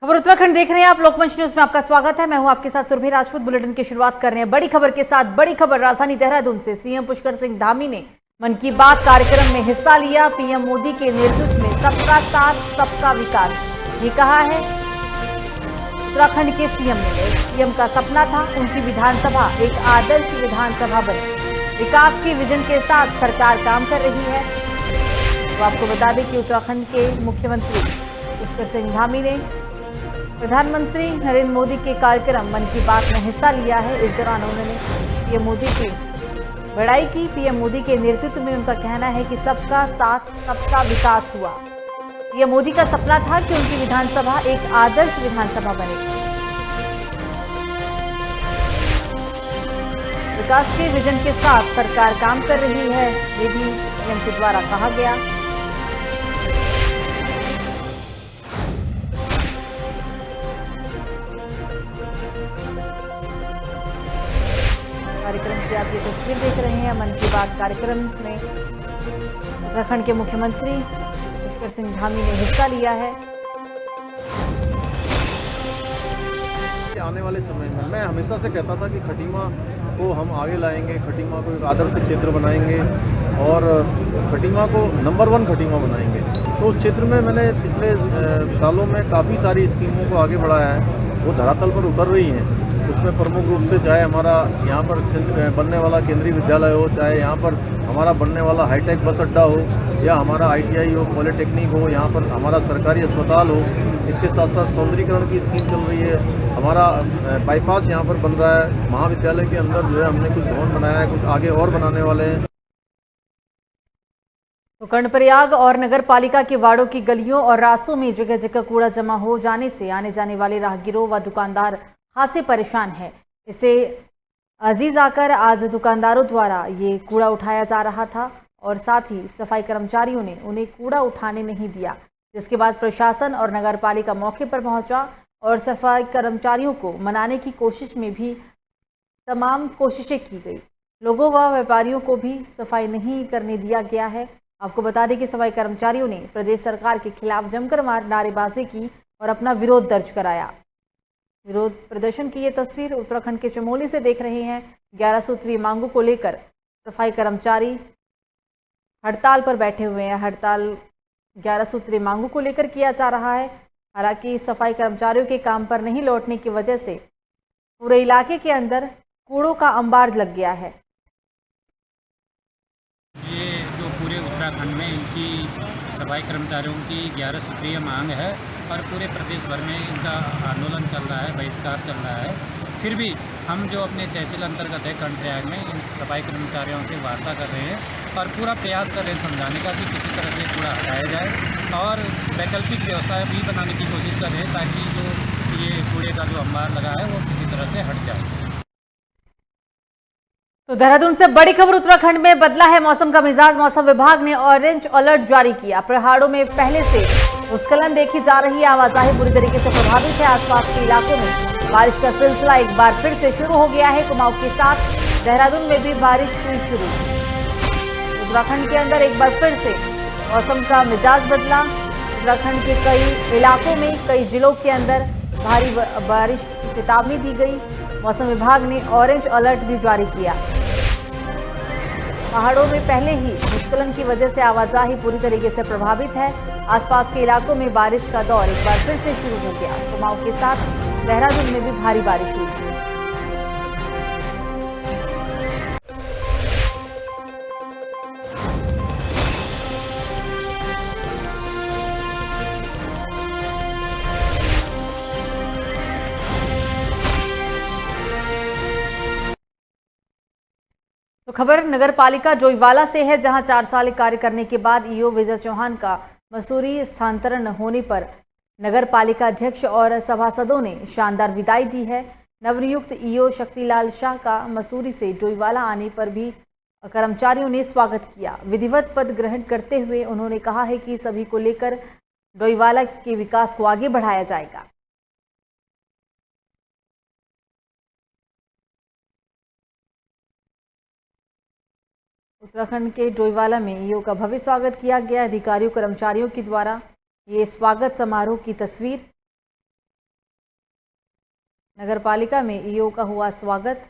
खबर उत्तराखंड देख रहे हैं आप। लोकमंच न्यूज में आपका स्वागत है। मैं हूं आपके साथ सुरभि राजपूत। बुलेटिन की शुरुआत कर रहे हैं बड़ी खबर के साथ। बड़ी खबर राजधानी देहरादून से। सीएम पुष्कर सिंह धामी ने मन की बात कार्यक्रम में हिस्सा लिया। पीएम मोदी के नेतृत्व में सबका साथ सबका विकास, ये कहा है उत्तराखंड के सीएम ने। सीएम का सपना था उनकी विधानसभा एक आदर्श विधानसभा बने। विकास की विजन के साथ सरकार काम कर रही है। तो आपको बता दें कि उत्तराखंड के मुख्यमंत्री पुष्कर सिंह धामी ने प्रधानमंत्री नरेंद्र मोदी के कार्यक्रम मन की बात में हिस्सा लिया है। इस दौरान उन्होंने पीएम मोदी की बड़ाई की। पीएम मोदी के नेतृत्व में उनका कहना है कि सबका साथ सबका विकास हुआ। पीएम मोदी का सपना था कि उनकी विधानसभा एक आदर्श विधानसभा बने। विकास के विजन के साथ सरकार काम कर रही है, ये भी पीएम के द्वारा कहा गया। कार्यक्रम की आप ये तस्वीर देख रहे हैं। मन की बात कार्यक्रम में उत्तराखंड के मुख्यमंत्री पुष्कर सिंह धामी ने हिस्सा लिया है। आने वाले समय में मैं हमेशा से कहता था कि खटीमा को हम आगे लाएंगे, खटीमा को एक आदर्श क्षेत्र बनाएंगे और खटीमा को नंबर 1 खटीमा बनाएंगे। तो उस क्षेत्र में मैंने पिछले सालों में काफ़ी सारी स्कीमों को आगे बढ़ाया है, वो धरातल पर उतर रही हैं। उसमें प्रमुख रूप से चाहे हमारा यहाँ पर बनने वाला केंद्रीय विद्यालय हो, चाहे यहाँ पर हमारा बनने वाला हाईटेक बस अड्डा हो, या हमारा ITI हो, पॉलिटेक्निक हो, यहाँ पर हमारा सरकारी अस्पताल हो। इसके साथ साथ सौंदर्यीकरण की स्कीम चल रही है। हमारा बाईपास यहाँ पर बन रहा है। महाविद्यालय के अंदर जो है हमने कुछ भवन बनाया है, कुछ आगे और बनाने वाले हैं। तो कर्णप्रयाग और नगर पालिका के वार्डों की गलियों और रास्तों में जगह जगह कूड़ा जमा हो जाने से आने जाने वाले राहगीरों व दुकानदार खासे परेशान है। इसे अजीज आकर आज दुकानदारों द्वारा ये कूड़ा उठाया जा रहा था और साथ ही सफाई कर्मचारियों ने उन्हें कूड़ा उठाने नहीं दिया, जिसके बाद प्रशासन और नगर पालिका मौके पर पहुंचा और सफाई कर्मचारियों को मनाने की कोशिश में भी तमाम कोशिशें की गई। लोगों व व्यापारियों को भी सफाई नहीं करने दिया गया है। आपको बता दें कि सफाई कर्मचारियों ने प्रदेश सरकार के खिलाफ जमकर नारेबाजी की और अपना विरोध दर्ज कराया। विरोध प्रदर्शन की ये तस्वीर उत्तराखंड के चमोली से देख रहे हैं। 11 सूत्रीय मांगों को लेकर सफाई कर्मचारी हड़ताल पर बैठे हुए हैं। हड़ताल 11 सूत्रीय मांगों को लेकर किया जा रहा है। हालांकि सफाई कर्मचारियों के काम पर नहीं लौटने की वजह से पूरे इलाके के अंदर कूड़ों का अंबार लग गया है। ये जो पूरे उत्तराखंड में इनकी सफाई कर्मचारियों की 11 सूत्रीय मांग है और पूरे प्रदेश भर में इनका आंदोलन चल रहा है, बहिष्कार चल रहा है। फिर भी हम जो अपने तहसील अंतर्गत है कर्णप्रयाग में इन सफाई कर्मचारियों से वार्ता कर रहे हैं और पूरा प्रयास कर रहे हैं समझाने का कि किसी तरह से कूड़ा हटाया जाए और वैकल्पिक व्यवस्था भी बनाने की कोशिश कर रहे हैं ताकि जो ये कूड़े का जो अंबार लगा है वो किसी तरह से हट जाए। तो देहरादून से बड़ी खबर। उत्तराखंड में बदला है मौसम का मिजाज। मौसम विभाग ने ऑरेंज अलर्ट जारी किया। पहाड़ों में पहले से भूस्खलन देखी जा रही है। आवाजाही बुरी तरीके से प्रभावित है। आसपास के इलाकों में बारिश का सिलसिला एक बार फिर से शुरू हो गया है। कुमाऊं के साथ देहरादून में भी बारिश हुई शुरू। उत्तराखंड के अंदर एक बार फिर से मौसम का मिजाज बदला। उत्तराखंड के कई इलाकों में, कई जिलों के अंदर भारी बारिश की चेतावनी दी गई। मौसम विभाग ने ऑरेंज अलर्ट भी जारी किया। पहाड़ों में पहले ही भूस्खलन की वजह से आवाजाही पूरी तरीके से प्रभावित है। आसपास के इलाकों में बारिश का दौर एक बार फिर से शुरू हो गया। कुमाऊं के साथ देहरादून में भी भारी बारिश हुई थी। तो खबर नगर पालिका जोईवाला से है, जहां 4 साल कार्य करने के बाद ईओ विजय चौहान का मसूरी स्थानांतरण होने पर नगर पालिका अध्यक्ष और सभासदों ने शानदार विदाई दी है। नवनियुक्त ईओ शक्तिलाल शाह का मसूरी से जोईवाला आने पर भी कर्मचारियों ने स्वागत किया। विधिवत पद ग्रहण करते हुए उन्होंने कहा है कि सभी को लेकर डोईवाला के विकास को आगे बढ़ाया जाएगा। उत्तराखंड के डोईवाला में ईओ का भव्य स्वागत किया गया। अधिकारियों कर्मचारियों के द्वारा ये स्वागत समारोह की तस्वीर नगरपालिका में ईओ का हुआ स्वागत।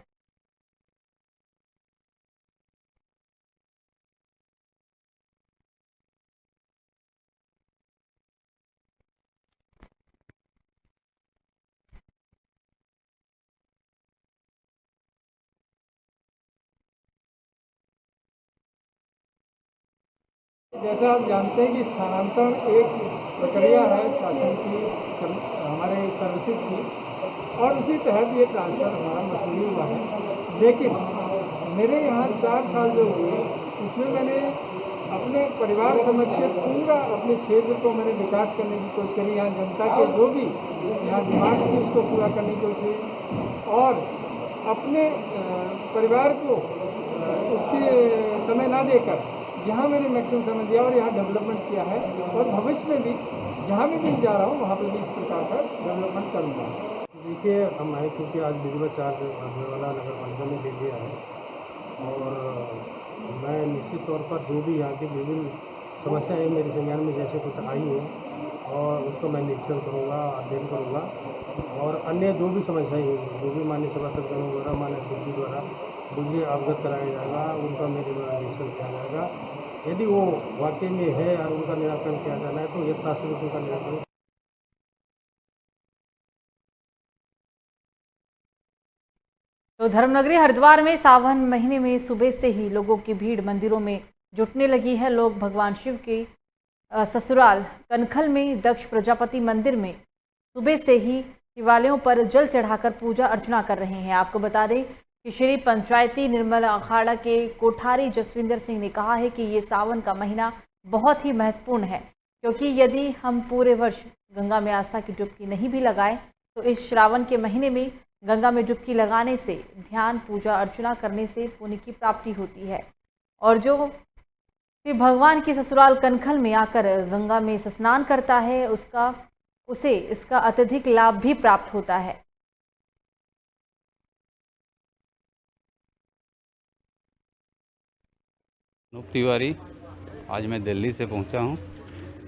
जैसा आप जानते हैं कि स्थानांतरण एक प्रक्रिया है शासन की, हमारे सर्विसेज की, और उसी तहत ये ट्रांसफ़र हमारा मसूरी हुआ है। लेकिन मेरे यहाँ 4 साल जो हुए उसमें मैंने अपने परिवार समझ के पूरा अपने क्षेत्र को मैंने विकास करने की कोशिश करी। यहाँ जनता के जो भी यहाँ डिमांड थी उसको पूरा करने की कोशिश की और अपने परिवार को उसके समय ना देकर यहाँ मैंने मैक्सिमम समय दिया और यहाँ डेवलपमेंट किया है और भविष्य में भी जहाँ भी जा रहा हूँ वहाँ पर भी इस प्रकार का डेवलपमेंट करूँगा। देखिए, हम आए क्योंकि आज बिजली चार्ज वाला नगर पालिका में दे दिया है और मैं निश्चित तौर पर जो भी यहाँ की विभिन्न समस्याएं मेरे संज्ञान में जैसे कुछ आई हैं और उसको मैं निरीक्षण करूँगा, अध्ययन करूँगा और अन्य जो भी समस्याएं होंगी, जो भी माननीय सभासदगणों द्वारा, माननीय अध्यक्ष द्वारा मुझे अवगत कराया जाएगा, उनका मेरे द्वारा निरीक्षण किया जाएगा। यदि वो वाकई में है और उनका निराकरण किया जाना है तो यथाशीघ्र उनका निराकरण। तो धर्मनगरी हरिद्वार में सावन महीने में सुबह से ही लोगों की भीड़ मंदिरों में जुटने लगी है। लोग भगवान शिव के ससुराल कनखल में दक्ष प्रजापति मंदिर में सुबह से ही शिवालयों पर जल चढ़ाकर पूजा अर्चना कर रहे हैं। आपको बता दें कि श्री पंचायती निर्मल अखाड़ा के कोठारी जसविंदर सिंह ने कहा है कि ये सावन का महीना बहुत ही महत्वपूर्ण है, क्योंकि यदि हम पूरे वर्ष गंगा में आस्था की डुबकी नहीं भी लगाएं तो इस श्रावण के महीने में गंगा में डुबकी लगाने से, ध्यान पूजा अर्चना करने से पुण्य की प्राप्ति होती है और जो श्री भगवान की ससुराल कनखल में आकर गंगा में स्नान करता है उसे इसका अत्यधिक लाभ भी प्राप्त होता है। अनूप तिवारी, आज मैं दिल्ली से पहुंचा हूं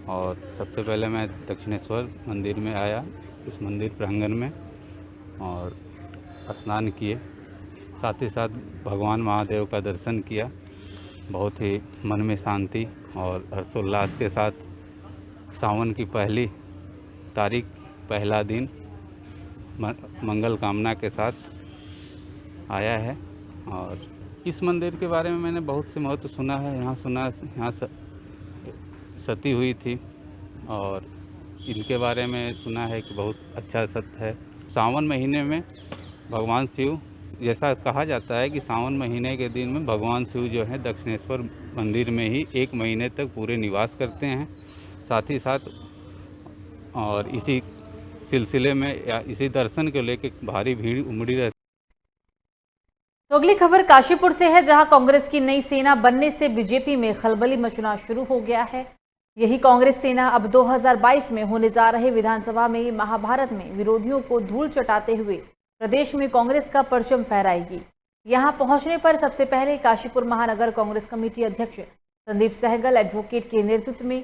और सबसे पहले मैं दक्षिणेश्वर मंदिर में आया, इस मंदिर प्रांगण में, और स्नान किए, साथ ही साथ भगवान महादेव का दर्शन किया। बहुत ही मन में शांति और हर्षोल्लास के साथ सावन की पहली तारीख, पहला दिन मंगल कामना के साथ आया है। और इस मंदिर के बारे में मैंने बहुत से महत्व सुना है। यहाँ सती हुई थी और इनके बारे में सुना है कि बहुत अच्छा सत्य है। सावन महीने में भगवान शिव, जैसा कहा जाता है कि सावन महीने के दिन में भगवान शिव जो है दक्षिणेश्वर मंदिर में ही 1 महीने तक पूरे निवास करते हैं। साथ ही साथ और इसी सिलसिले में या इसी दर्शन को लेकर भारी भीड़ उमड़ी रहती। तो अगली खबर काशीपुर से है, जहां कांग्रेस की नई सेना बनने से बीजेपी में खलबली मचना शुरू हो गया है। यही कांग्रेस सेना अब 2022 में होने जा रहे विधानसभा में महाभारत में विरोधियों को धूल चटाते हुए प्रदेश में कांग्रेस का परचम फहराएगी। यहां पहुंचने पर सबसे पहले काशीपुर महानगर कांग्रेस कमेटी अध्यक्ष संदीप सहगल एडवोकेट के नेतृत्व में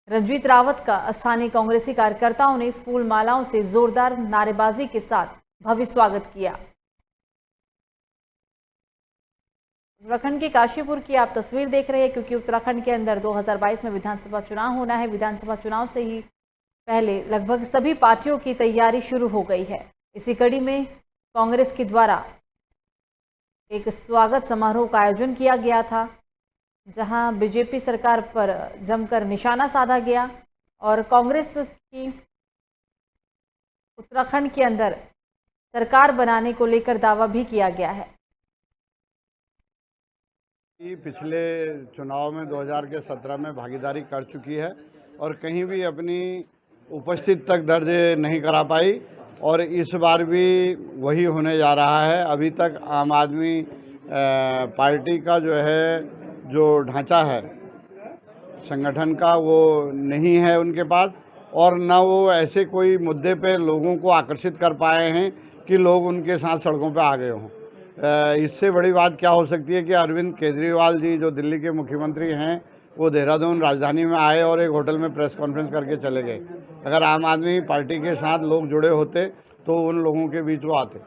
रंजीत रावत का स्थानीय कांग्रेसी कार्यकर्ताओं ने फूल मालाओं से जोरदार नारेबाजी के साथ भव्य स्वागत किया। उत्तराखंड के काशीपुर की आप तस्वीर देख रहे हैं, क्योंकि उत्तराखंड के अंदर 2022 में विधानसभा चुनाव होना है। विधानसभा चुनाव से ही पहले लगभग सभी पार्टियों की तैयारी शुरू हो गई है। इसी कड़ी में कांग्रेस के द्वारा एक स्वागत समारोह का आयोजन किया गया था, जहां बीजेपी सरकार पर जमकर निशाना साधा गया और कांग्रेस की उत्तराखंड के अंदर सरकार बनाने को लेकर दावा भी किया गया है। पिछले चुनाव में 2017 में भागीदारी कर चुकी है और कहीं भी अपनी उपस्थिति तक दर्ज नहीं करा पाई और इस बार भी वही होने जा रहा है। अभी तक आम आदमी पार्टी का जो ढांचा है संगठन का, वो नहीं है उनके पास और न वो ऐसे कोई मुद्दे पे लोगों को आकर्षित कर पाए हैं कि लोग उनके साथ सड़कों पे आ गए हों। इससे बड़ी बात क्या हो सकती है कि अरविंद केजरीवाल जी जो दिल्ली के मुख्यमंत्री हैं, वो देहरादून राजधानी में आए और एक होटल में प्रेस कॉन्फ्रेंस करके चले गए। अगर आम आदमी पार्टी के साथ लोग जुड़े होते तो उन लोगों के बीच वो आते।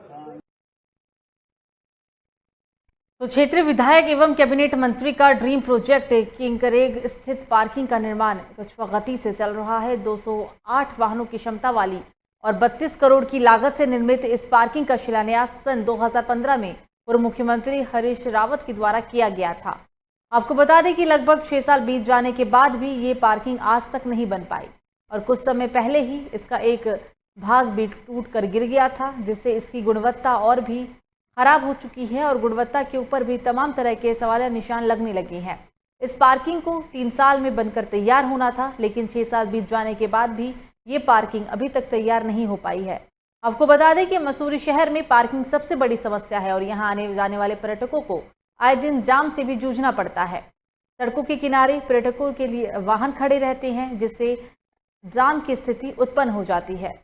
तो क्षेत्रीय विधायक एवं कैबिनेट मंत्री का ड्रीम प्रोजेक्ट किंकरेग स्थित पार्किंग का निर्माण कुछ गति से चल रहा है। 208 वाहनों की क्षमता वाली और 32 करोड़ की लागत से निर्मित इस पार्किंग का शिलान्यास सन 2015 में पूर्व मुख्यमंत्री हरीश रावत के द्वारा किया गया था। आपको बता दें कि लगभग 6 साल बीत जाने के बाद भी ये पार्किंग आज तक नहीं बन पाई और कुछ समय पहले ही इसका एक भाग भी टूट कर गिर गया था, जिससे इसकी गुणवत्ता और भी खराब हो चुकी है और गुणवत्ता के ऊपर भी तमाम तरह के सवालिया निशान लगने लगे हैं। इस पार्किंग को 3 साल में बनकर तैयार होना था, लेकिन 6 साल बीत जाने के बाद भी ये पार्किंग अभी तक तैयार नहीं हो पाई है। आपको बता दें कि मसूरी शहर में पार्किंग सबसे बड़ी समस्या है और यहाँ आने जाने वाले पर्यटकों को आए दिन जाम से भी जूझना पड़ता है। सड़कों के किनारे पर्यटकों के लिए वाहन खड़े रहते हैं, जिससे जाम की स्थिति उत्पन्न हो जाती है।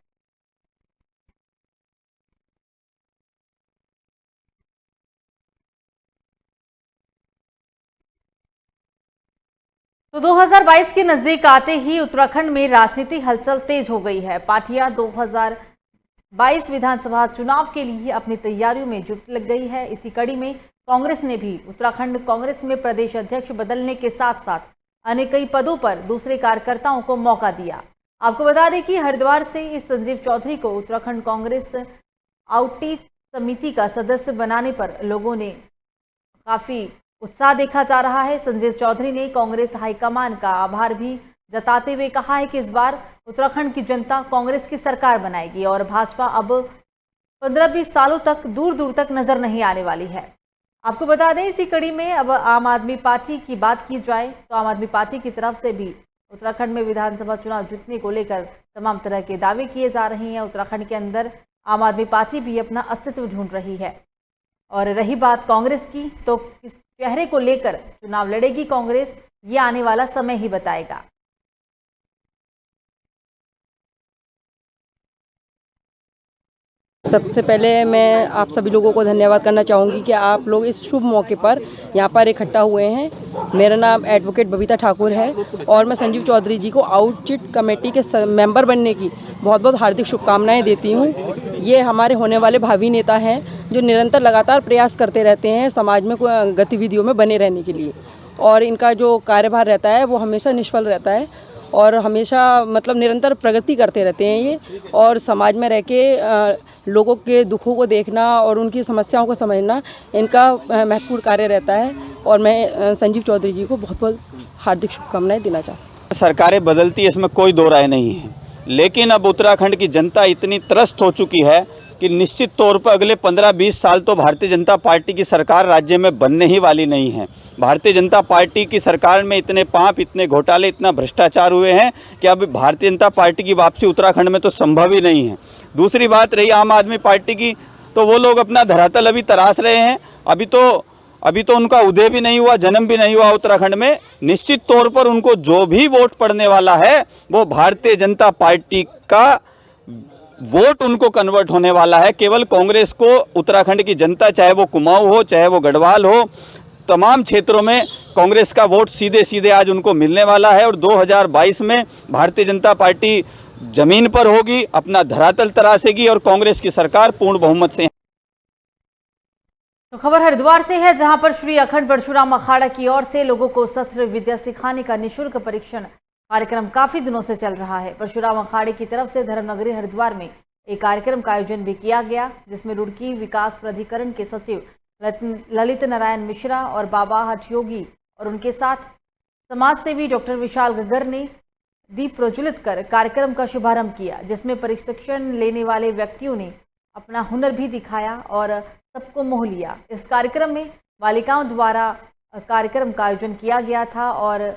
तो 2022 के नजदीक आते ही उत्तराखंड में राजनीतिक हलचल तेज हो गई है। पार्टियां 2022 विधानसभा चुनाव के लिए अपनी तैयारियों में जुट लग गई है। इसी कड़ी में कांग्रेस ने भी उत्तराखंड कांग्रेस में प्रदेश अध्यक्ष बदलने के साथ साथ अन्य कई पदों पर दूसरे कार्यकर्ताओं को मौका दिया। आपको बता दें कि हरिद्वार से इस संजीव चौधरी को उत्तराखंड कांग्रेस आउटरीच समिति का सदस्य बनाने पर लोगों ने काफी उत्साह देखा जा रहा है। संजीव चौधरी ने कांग्रेस हाईकमान का आभार भी जताते हुए कहा है कि इस बार उत्तराखंड की जनता कांग्रेस की सरकार बनाएगी और भाजपा अब 15-20 सालों तक दूर दूर तक नजर नहीं आने वाली है। आपको बता दें इसी कड़ी में अब आम आदमी पार्टी की बात की जाए तो आम आदमी पार्टी की तरफ से भी उत्तराखंड में विधानसभा चुनाव जीतने को लेकर तमाम तरह के दावे किए जा रहे हैं। उत्तराखंड के अंदर आम आदमी पार्टी भी अपना अस्तित्व ढूंढ रही है। और रही बात कांग्रेस की, तो किस चेहरे को लेकर चुनाव लड़ेगी कांग्रेस, ये आने वाला समय ही बताएगा। सबसे पहले मैं आप सभी लोगों को धन्यवाद करना चाहूँगी कि आप लोग इस शुभ मौके पर यहाँ पर इकट्ठा हुए हैं। मेरा नाम एडवोकेट बबीता ठाकुर है और मैं संजीव चौधरी जी को आउटरीच कमेटी के मेंबर बनने की बहुत बहुत हार्दिक शुभकामनाएं देती हूँ। ये हमारे होने वाले भावी नेता हैं जो निरंतर लगातार प्रयास करते रहते हैं समाज में गतिविधियों में बने रहने के लिए, और इनका जो कार्यभार रहता है वो हमेशा निष्फल रहता है और हमेशा मतलब निरंतर प्रगति करते रहते हैं ये, और समाज में रह के लोगों के दुखों को देखना और उनकी समस्याओं को समझना इनका महत्वपूर्ण कार्य रहता है। और मैं संजीव चौधरी जी को बहुत बहुत हार्दिक शुभकामनाएं देना चाहती हूँ। सरकारें बदलती है, इसमें कोई दो राय नहीं है, लेकिन अब उत्तराखंड की जनता इतनी त्रस्त हो चुकी है कि निश्चित तौर पर अगले 15-20 साल तो भारतीय जनता पार्टी की सरकार राज्य में बनने ही वाली नहीं है। भारतीय जनता पार्टी की सरकार में इतने पाप, इतने घोटाले, इतना भ्रष्टाचार हुए हैं कि अब भारतीय जनता पार्टी की वापसी उत्तराखंड में तो संभव ही नहीं है। दूसरी बात रही आम आदमी पार्टी की, तो वो लोग अपना धरातल अभी तराश रहे हैं। अभी तो उनका उदय भी नहीं हुआ, जन्म भी नहीं हुआ उत्तराखंड में। निश्चित तौर पर उनको जो भी वोट पड़ने वाला है वो भारतीय जनता पार्टी का वोट उनको कन्वर्ट होने वाला है। केवल कांग्रेस को उत्तराखंड की जनता, चाहे वो कुमाऊं हो, चाहे वो गढ़वाल हो, तमाम क्षेत्रों में कांग्रेस का वोट सीधे सीधे आज उनको मिलने वाला है। और 2022 में भारतीय जनता पार्टी जमीन पर होगी, अपना धरातल तराशेगी और कांग्रेस की सरकार पूर्ण बहुमत से। तो खबर हरिद्वार से है, जहां पर श्री अखंड परशुराम अखाड़ा की ओर से लोगों को शस्त्र विद्या सिखाने का निःशुल्क परीक्षण कार्यक्रम काफी दिनों से चल रहा है। परशुराम अखाड़े की तरफ से धर्मनगरी हरिद्वार में एक कार्यक्रम का आयोजन भी किया गया, जिसमें रुड़की विकास प्राधिकरण के सचिव ललित नारायण मिश्रा और बाबा हठयोगी और उनके साथ समाजसेवी डॉक्टर विशाल गगर ने दीप प्रज्वलित कर कार्यक्रम का शुभारंभ किया, जिसमें प्रशिक्षण लेने वाले व्यक्तियों ने अपना हुनर भी दिखाया और सबको मोह लिया। इस कार्यक्रम में बालिकाओं द्वारा कार्यक्रम का आयोजन किया गया था और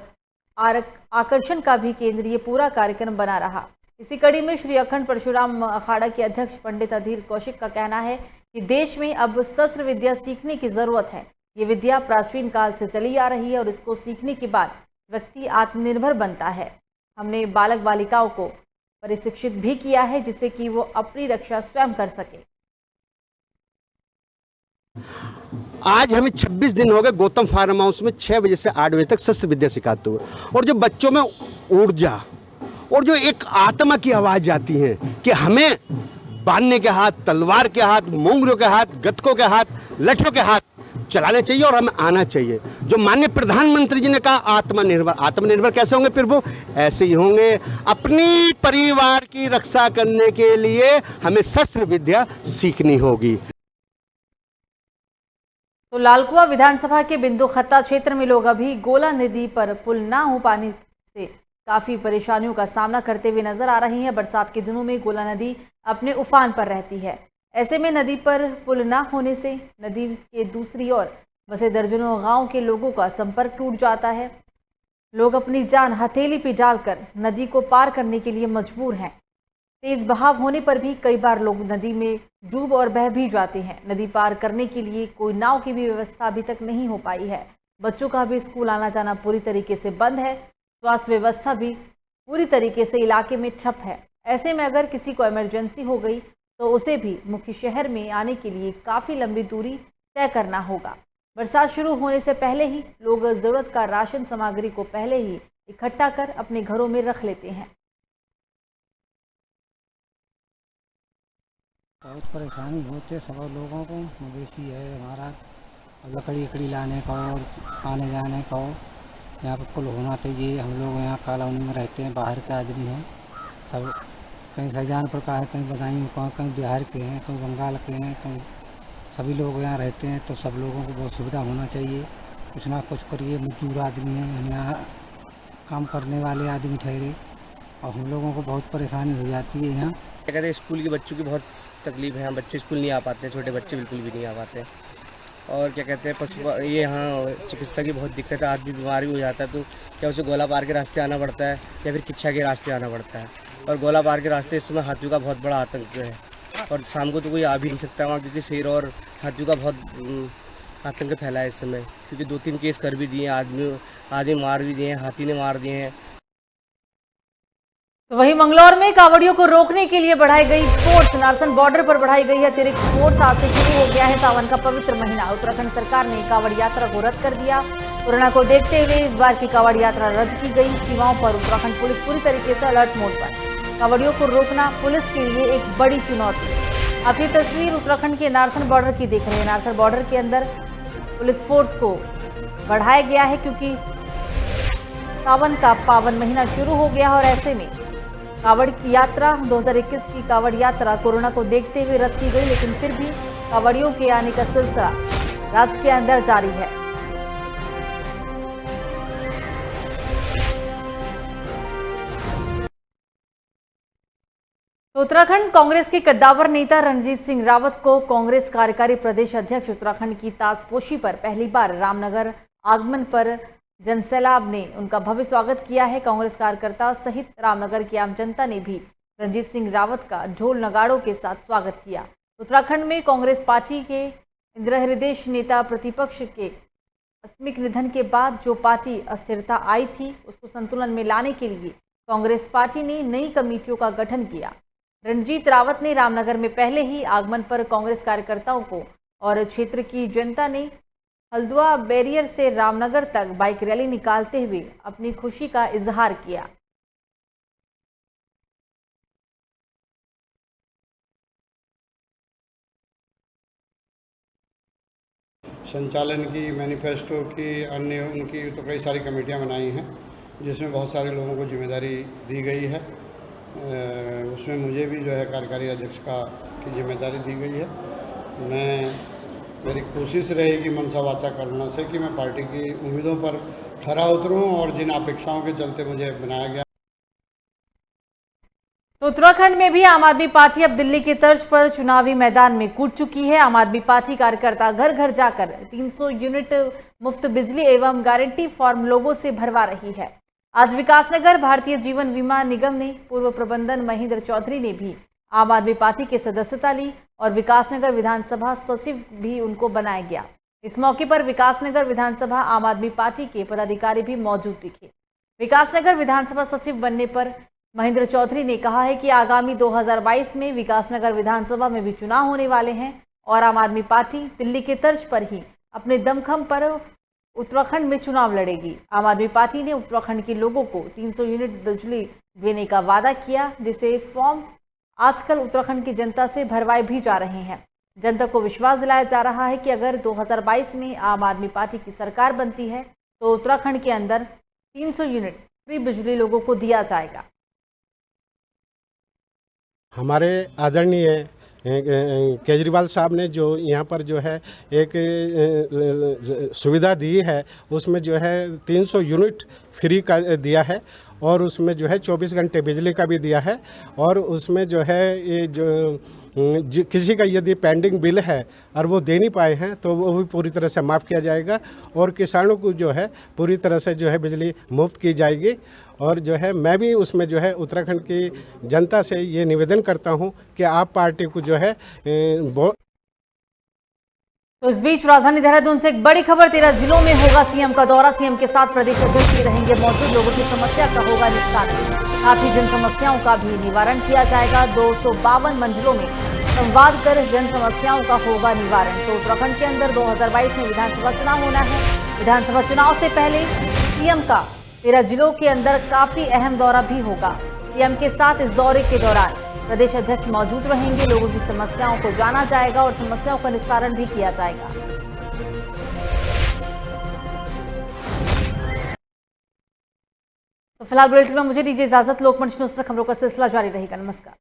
आकर्षण का भी केंद्रीय पूरा कार्यक्रम बना रहा। इसी कड़ी में श्री अखंड परशुराम अखाड़ा के अध्यक्ष पंडित अधीर कौशिक का कहना है कि देश में अब शस्त्र विद्या सीखने की जरूरत है। ये विद्या प्राचीन काल से चली आ रही है और इसको सीखने के बाद व्यक्ति आत्मनिर्भर बनता है। हमने बालक बालिकाओं को प्रशिक्षित भी किया है, जिससे कि वो अपनी रक्षा स्वयं कर सके। आज हमें 26 दिन हो गए गौतम फार्म हाउस में 6 बजे से 8 बजे तक शस्त्र विद्या सिखाते हुए, और जो बच्चों में ऊर्जा और जो एक आत्मा की आवाज़ आती है कि हमें बांधने के हाथ, तलवार के हाथ, मोंगरों के हाथ, गतकों के हाथ, लठों के हाथ चलाने चाहिए और हमें आना चाहिए। जो माननीय प्रधानमंत्री जी ने कहा आत्मनिर्भर कैसे होंगे? फिर वो ऐसे ही होंगे। अपनी परिवार की रक्षा करने के लिए हमें शस्त्र विद्या सीखनी होगी। तो लालकुआ विधानसभा के बिंदु खत्ता क्षेत्र में लोग अभी गोला नदी पर पुल ना हो पाने से काफी परेशानियों का सामना करते हुए नजर आ रही हैं। बरसात के दिनों में गोला नदी अपने उफान पर रहती है। ऐसे में नदी पर पुल ना होने से नदी के दूसरी ओर बसे दर्जनों गांव के लोगों का संपर्क टूट जाता है। लोग अपनी जान हथेली पे डालकर नदी को पार करने के लिए मजबूर हैं। तेज बहाव होने पर भी कई बार लोग नदी में डूब और बह भी जाते हैं। नदी पार करने के लिए कोई नाव की भी व्यवस्था अभी तक नहीं हो पाई है। बच्चों का भी स्कूल आना जाना पूरी तरीके से बंद है। स्वास्थ्य व्यवस्था भी पूरी तरीके से इलाके में ठप है। ऐसे में अगर किसी को इमरजेंसी हो गई तो उसे भी मुख्य शहर में आने के लिए काफ़ी लंबी दूरी तय करना होगा। बरसात शुरू होने से पहले ही लोग ज़रूरत का राशन सामग्री को पहले ही इकट्ठा कर अपने घरों में रख लेते हैं। बहुत परेशानी होते सब लोगों को। मवेशी है हमारा, लकड़ी लाने का और आने जाने का। यहाँ पर पुल होना चाहिए। हम लोग यहाँ कॉलोनी में रहते हैं, बाहर के आदमी हैं सब। कहीं शाहजहानपुर का है, कहीं बदायूं का, कहीं बिहार के हैं, कहीं बंगाल के हैं, कहीं सभी लोग यहाँ रहते हैं। तो सब लोगों को बहुत सुविधा होना चाहिए। कुछ ना कुछ करिए। मजदूर आदमी हैं हम, यहाँ काम करने वाले आदमी ठहरे और हम लोगों को बहुत परेशानी हो जाती है। यहाँ क्या कहते हैं, स्कूल के बच्चों की बहुत तकलीफ है। यहाँ बच्चे स्कूल नहीं आ पाते हैं, छोटे बच्चे बिल्कुल भी नहीं आ पाते हैं। और क्या कहते हैं, पशु ये यहाँ चिकित्सा की बहुत दिक्कत है। आदमी बीमार भी हो जाता है तो क्या उसे गोला पार के रास्ते आना पड़ता है या फिर किच्छा के रास्ते आना पड़ता है। और गोला पार के रास्ते इस समय हाथियों का बहुत बड़ा आतंक है और शाम को तो कोई आ भी नहीं सकता वहाँ, क्योंकि शेर और हाथियों का बहुत आतंक फैला है इस समय। क्योंकि 2-3 केस कर भी दिए, आदमी मार भी दिए हैं, हाथी ने मार दिए हैं। तो वहीं मंगलौर में कांवड़ियों को रोकने के लिए बढ़ाई गई फोर्स। नारसन बॉर्डर पर बढ़ाई गई है अतिरिक्त फोर्स। आज से शुरू हो गया है सावन का पवित्र महीना। उत्तराखंड सरकार ने कांवड़ यात्रा को रद्द कर दिया। कोरोना को देखते हुए इस बार की कांवड़ यात्रा रद्द की गई। सीमाओं पर उत्तराखंड पुलिस पूरी तरीके से अलर्ट मोड पर। कांवड़ियों को रोकना पुलिस के लिए एक बड़ी चुनौती है। आप ये तस्वीर उत्तराखंड के नारसन बॉर्डर की देख रहे हैं। नारसन बॉर्डर के अंदर पुलिस फोर्स को बढ़ाया गया है क्योंकि सावन का पावन महीना शुरू हो गया और ऐसे में कांवड़ की यात्रा 2021 की कांवड़ यात्रा कोरोना को देखते हुए रद्द की गई। लेकिन फिर भी कांवड़ियों के आने का सिलसिला राज्य के अंदर जारी है। तो उत्तराखंड कांग्रेस के कद्दावर नेता रणजीत सिंह रावत को कांग्रेस कार्यकारी प्रदेश अध्यक्ष उत्तराखंड की ताजपोशी पर पहली बार रामनगर आगमन पर जनसैलाब ने उनका भव्य स्वागत किया है। कांग्रेस कार्यकर्ताओं सहित रामनगर की आम जनता ने भी रणजीत सिंह रावत का ढोल नगाड़ों के साथ स्वागत किया। उत्तराखंड में कांग्रेस पार्टी के इंदिरा हृदय नेता प्रतिपक्ष के आकस्मिक निधन के बाद जो पार्टी अस्थिरता आई थी उसको संतुलन में लाने के लिए कांग्रेस पार्टी ने नई कमेटियों का गठन किया। रणजीत रावत ने रामनगर में पहले ही आगमन पर कांग्रेस कार्यकर्ताओं को और क्षेत्र की जनता ने हल्द्वानी बैरियर से रामनगर तक बाइक रैली निकालते हुए अपनी खुशी का इजहार किया। संचालन की, मैनिफेस्टो की, अन्य उनकी तो कई सारी कमेटियां बनाई हैं जिसमें बहुत सारे लोगों को जिम्मेदारी दी गई है। उसमें मुझे भी जो है कार्यकारी अध्यक्ष की जिम्मेदारी दी गई है। मेरी कोशिश रहेगी मनसा वाचा कर्मणा से कि मैं पार्टी की उम्मीदों पर खरा उतरूं और जिन अपेक्षाओं के चलते मुझे बनाया गया। तो उत्तराखंड में भी आम आदमी पार्टी अब दिल्ली की तर्ज पर चुनावी मैदान में कूद चुकी है। आम आदमी पार्टी कार्यकर्ता घर घर जाकर 300 यूनिट मुफ्त बिजली एवं गारंटी फॉर्म लोगों से भरवा रही है। आज विकासनगर भारतीय जीवन बीमा निगम ने पूर्व प्रबंधन महेंद्र चौधरी ने भी आम आदमी पार्टी की सदस्यता ली और विकासनगर विधानसभा सचिव भी उनको बनाया गया। इस मौके पर विकासनगर विधानसभा आम आदमी पार्टी के पदाधिकारी भी मौजूद दिखे। विकासनगर विधानसभा सचिव बनने पर महेंद्र चौधरी ने कहा है कि आगामी 2022 में विकासनगर विधानसभा में भी चुनाव होने वाले हैं और आम आदमी पार्टी दिल्ली के तर्ज पर ही अपने दमखम पर उत्तराखंड में चुनाव लड़ेगी। आम आदमी पार्टी ने उत्तराखंड के लोगों को 300 यूनिट बिजली देने का वादा किया, जिसे फॉर्म आजकल उत्तराखंड की जनता से भरवाए भी जा रहे हैं। जनता को विश्वास दिलाया जा रहा है कि अगर 2022 में आम आदमी पार्टी की सरकार बनती है तो उत्तराखंड के अंदर 300 यूनिट फ्री बिजली लोगों को दिया जाएगा। हमारे आदरणीय केजरीवाल साहब ने जो यहाँ पर जो है एक सुविधा दी है, उसमें जो है 300 यूनिट फ्री का दिया है और उसमें जो है 24 घंटे बिजली का भी दिया है। और उसमें जो है ये जो किसी का यदि पेंडिंग बिल है और वो दे नहीं पाए हैं तो वो भी पूरी तरह से माफ़ किया जाएगा और किसानों को जो है पूरी तरह से जो है बिजली मुफ्त की जाएगी। और जो है मैं भी उसमें जो है उत्तराखंड की जनता से ये निवेदन करता हूँ कि आप पार्टी को जो है तो इस बीच राजधानी देहरादून से एक बड़ी खबर, 13 जिलों में होगा सीएम का दौरा। सीएम के साथ प्रदेश अध्यक्ष भी रहेंगे मौजूद। लोगों की समस्या का होगा निस्तारण, साथ ही जन समस्याओं का भी निवारण किया जाएगा। 252 मंजिलों में संवाद कर जन समस्याओं का होगा निवारण। तो उत्तराखंड के अंदर 2022 में विधानसभा चुनाव होना है। विधानसभा चुनाव से पहले सीएम का 13 जिलों के अंदर काफी अहम दौरा भी होगा। सीएम के साथ इस दौरे के दौरान प्रदेश अध्यक्ष मौजूद रहेंगे। लोगों की समस्याओं को जाना जाएगा और समस्याओं का निस्तारण भी किया जाएगा। तो फिलहाल बुलेटिन में मुझे दीजिए इजाजत। लोकमंच न्यूज़ पर खबरों का सिलसिला जारी रहेगा। नमस्कार।